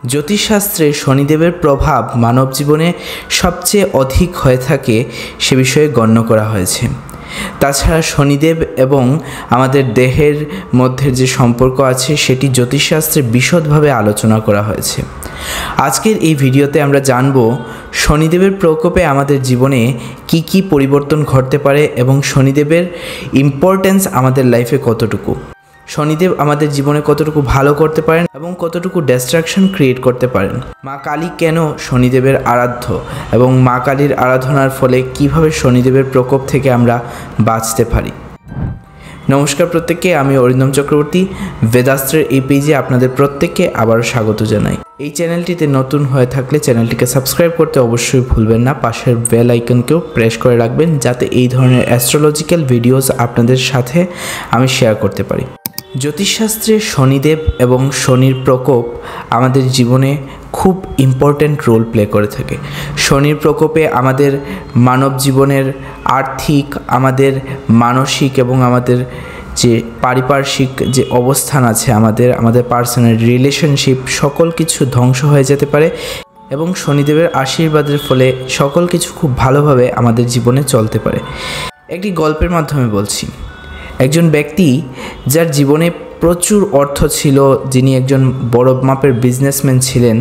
জ্যোতিষশাস্ত্রে শনিদেবের প্রভাব মানব জীবনে সবচেয়ে অধিক হয়ে থাকে সে বিষয়ে গণ্য করা হয়েছে। তাছাড়া শনিদেব এবং আমাদের দেহের মধ্যে যে সম্পর্ক আছে সেটি জ্যোতিষশাস্ত্রে বিশদভাবে আলোচনা করা হয়েছে। আজকের এই ভিডিওতে আমরা জানব শনিদেবের প্রকোপে আমাদের জীবনে কি কি পরিবর্তন ঘটতে পারে এবং শনিদেবের ইম্পর্টেন্স আমাদের লাইফে কতটুকু, শনিদেব আমাদের জীবনে কতটুকু ভালো করতে পারেন এবং কতটুকু ডিস্ট্রাকশন ক্রিয়েট করতে পারেন, মা কালী কেন শনিদেবের আরাধ্য এবং মা কালীর আরাধনার ফলে কিভাবে শনিদেবের প্রকোপ থেকে আমরা বাঁচতে পারি। নমস্কার প্রত্যেককে, আমি অরিন্দম চক্রবর্তী। বেদাস্ত্রের এই পেজে আপনাদের প্রত্যেককে আবারও স্বাগত জানাই। এই চ্যানেলটিতে নতুন হয়ে থাকলে চ্যানেলটিকে সাবস্ক্রাইব করতে অবশ্যই ভুলবেন না। পাশের বেল আইকনকেও প্রেস করে রাখবেন যাতে এই ধরনের অ্যাস্ট্রোলজিক্যাল ভিডিওস আপনাদের সাথে আমি শেয়ার করতে পারি। জ্যোতিষশাস্ত্রে শনিদেব এবং শনির প্রকোপ আমাদের জীবনে খুব ইম্পর্ট্যান্ট রোল প্লে করে থাকে। শনির প্রকোপে আমাদের মানব জীবনের আর্থিক, আমাদের মানসিক এবং আমাদের যে পারিপার্শ্বিক যে অবস্থান আছে, আমাদের পার্সোনাল রিলেশনশিপ সকল কিছু ধ্বংস হয়ে যেতে পারে এবং শনিদেবের আশীর্বাদের ফলে সকল কিছু খুব ভালোভাবে আমাদের জীবনে চলতে পারে। একটি গল্পের মাধ্যমে বলছি। একজন ব্যক্তি যার জীবনে প্রচুর অর্থ ছিল, যিনি একজন বড় মাপের বিজনেসম্যান ছিলেন,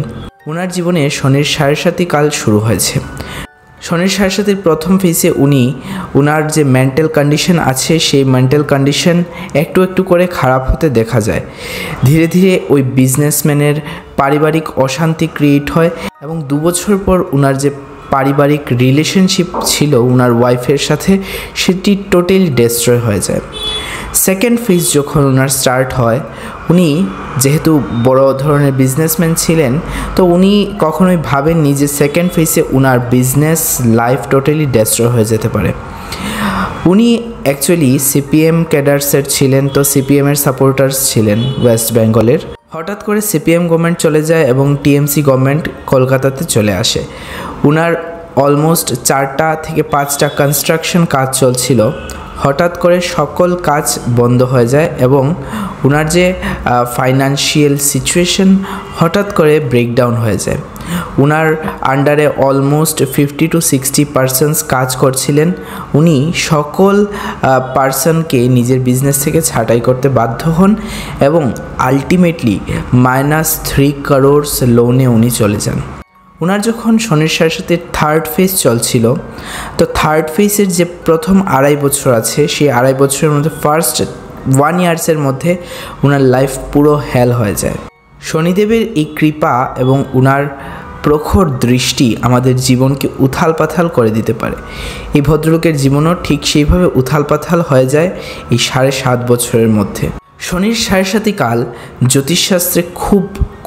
ওনার জীবনে শনির সাড়ে কাল শুরু হয়েছে। শনির সাড়ে প্রথম ফেজে ওনার যে মেন্টাল কন্ডিশন আছে সেই মেন্টাল কন্ডিশন একটু একটু করে খারাপ হতে দেখা যায়। ধীরে ধীরে ওই বিজনেসম্যানের পারিবারিক অশান্তি ক্রিয়েট হয় এবং 2 বছর পর ওনার যে পারিবারিক রিলেশনশিপ ছিল ওনার ওয়াইফের সাথে, সেটি টোটালি ডিস্ট্রয় হয়ে যায়। সেকেন্ড ফেজ যখন ওনার স্টার্ট হয়, উনি যেহেতু বড় ধরনের বিজনেসম্যান ছিলেন, তো উনি কখনোই ভাবেননি যে সেকেন্ড ফেজে ওনার বিজনেস লাইফ টোটালি ডিস্ট্রয় হয়ে যেতে পারে। উনি অ্যাকচুয়ালি সিপিএম ক্যাডার্সের ছিলেন, তো সিপিএমের সাপোর্টার্স ছিলেন ওয়েস্ট বেঙ্গলের। হঠাৎ করে সিপিএম গভর্নমেন্ট চলে যায় এবং টিএমসি গভর্নমেন্ট কলকাতাতে চলে আসে। উনার অলমোস্ট 4টা থেকে 5টা কনস্ট্রাকশন কাজ চলছিল। হঠাৎ করে সকল কাজ বন্ধ হয়ে যায় এবং ওনার যে ফাইন্যান্সিয়াল সিচুয়েশন হঠাৎ করে ব্রেকডাউন হয়ে যায়। ওনার আন্ডারে অলমোস্ট 50 to 60% কাজ করছিলেন। উনি সকল পার্সনকে নিজের বিজনেস থেকে ছাঁটাই করতে বাধ্য হন এবং আলটিমেটলি -3 crores লোনে উনি চলে যান। ওনার যখন শনির সাথে থার্ড ফেজ চলছিল, তো থার্ড ফেজের যে প্রথম 2.5 বছর আছে, সেই 2.5 বছরের মধ্যে ফার্স্ট 1 ইয়ার্সের মধ্যে ওনার লাইফ পুরো হেল হয়ে যায়। শনিদেবের এই কৃপা এবং ওনার প্রখর দৃষ্টি আমাদের জীবনকে উথাল পাথাল করে দিতে পারে। এই ভদ্রলোকের জীবনও ঠিক সেইভাবে উথাল পাথাল হয়ে যায় এই 7.5 বছরের মধ্যে। শনির সাড়ে কাল জ্যোতিষশাস্ত্রে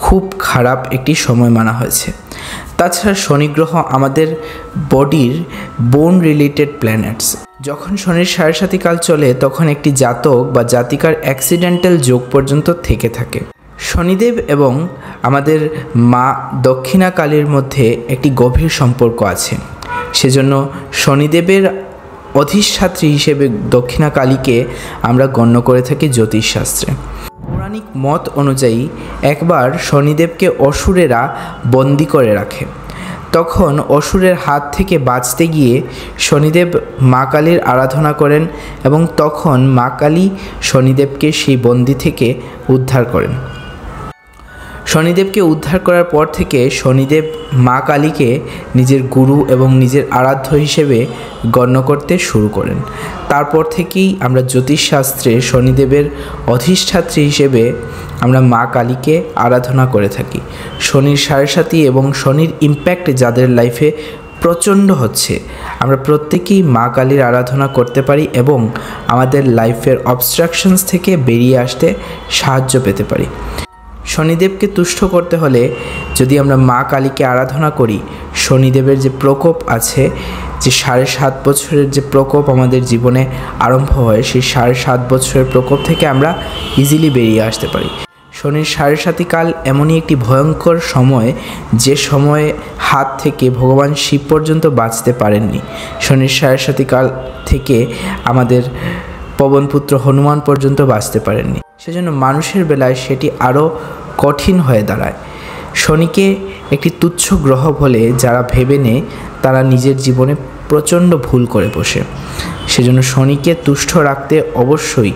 খুব খারাপ একটি সময় মানা হয়েছে। তাছাড়া শনি গ্রহ আমাদের বডির বোন রিলেটেড প্ল্যানেটস। যখন শনির সাড়ে কাল চলে তখন একটি জাতক বা জাতিকার অ্যাক্সিডেন্টাল যোগ পর্যন্ত থেকে থাকে। শনিদেব এবং আমাদের মা দক্ষিণা কালীর মধ্যে একটি গভীর সম্পর্ক আছে। সেজন্য শনিদেবের অধিষ্ঠাত্রী হিসেবে দক্ষিণা কালীকে আমরা গণ্য করে থাকি জ্যোতিষশাস্ত্রে। পৌরাণিক মত অনুযায়ী একবার শনিদেবকে অসুরেরা বন্দি করে রাখে। তখন অসুরের হাত থেকে বাঁচতে গিয়ে শনিদেব মা কালীর আরাধনা করেন এবং তখন মা কালী শনিদেবকে সেই বন্দি থেকে উদ্ধার করেন। শনিদেবকে উদ্ধার করার পর থেকে শনিদেব মা কালীকে নিজের গুরু এবং নিজের আরাধ্য হিসেবে গণ্য করতে শুরু করেন। তারপর থেকেই আমরা জ্যোতিষশাস্ত্রে শনিদেবের অধিষ্ঠাত্রী হিসেবে আমরা মা কালীকে আরাধনা করে থাকি। শনির সাড়ে এবং শনির ইম্প্যাক্ট যাদের লাইফে প্রচণ্ড হচ্ছে, আমরা প্রত্যেকেই মা কালীর আরাধনা করতে পারি এবং আমাদের লাইফের অবস্ট্রাকশনস থেকে বেরিয়ে আসতে সাহায্য পেতে পারি। শনিদেবকে তুষ্ট করতে হলে যদি আমরা মা কালীকে আরাধনা করি, শনিদেবের যে প্রকোপ আছে, যে 7.5 বছরের যে প্রকোপ আমাদের জীবনে আরম্ভ হয়, সেই 7.5 বছরের প্রকোপ থেকে আমরা ইজিলি বেরিয়ে আসতে পারি। শনির সাড়ে কাল এমনই একটি ভয়ঙ্কর সময়, যে সময়ে হাত থেকে ভগবান শিব পর্যন্ত বাঁচতে পারেননি। শনির সাড়ে কাল থেকে আমাদের পবনপুত্র হনুমান পর্যন্ত বাঁচতে পারেননি। সেজন্য মানুষের বেলায় সেটি আরও কঠিন হয়ে দাঁড়ায়। শনিকে একটি তুচ্ছ গ্রহ বলে যারা ভেবে নেয় তারা নিজের জীবনে প্রচণ্ড ভুল করে বসে। সেজন্য শনিকে তুষ্ট রাখতে অবশ্যই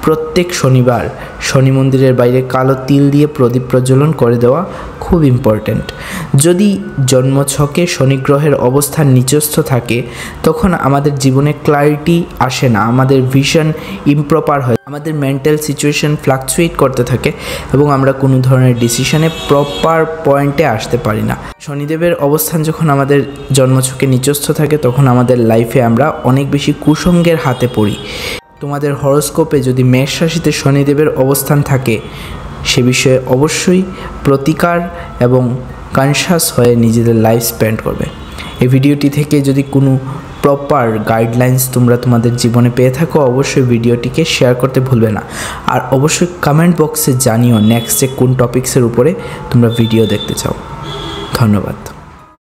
প্রত্যেক শনিবার শনি মন্দিরের বাইরে কালো তিল দিয়ে প্রদীপ প্রজ্বলন করে দেওয়া খুব ইম্পর্ট্যান্ট। যদি জন্মছকে শনি গ্রহের অবস্থান নিচস্থ থাকে তখন আমাদের জীবনে ক্লারিটি আসে না, আমাদের ভিশন ইমপ্রপার হয়, আমাদের মেন্টাল সিচুয়েশন ফ্লাকচুয়েট করতে থাকে এবং আমরা কোনো ধরনের ডিসিশনে প্রপার পয়েন্টে আসতে পারি না। শনিদেবের অবস্থান যখন আমাদের জন্মছকে নিচস্থ থাকে তখন আমাদের লাইফে আমরা অনেক বেশি কুসঙ্গের হাতে পড়ি। তোমাদের হরোস্কোপে যদি মেষ রাশিতে শনিদেবের অবস্থান থাকে সে বিষয়ে অবশ্যই প্রতিকার এবং কনশাস হয়ে নিজেদের লাইফ স্পেন্ড করবে। এই ভিডিওটি থেকে যদি কোনো প্রপার গাইডলাইন্স তোমরা তোমাদের জীবনে পেয়ে থাকো অবশ্যই ভিডিওটিকে শেয়ার করতে ভুলবে না। আর অবশ্যই কমেন্ট বক্সে জানিও নেক্সটে কোন টপিক্সের উপরে তোমরা ভিডিও দেখতে চাও। ধন্যবাদ।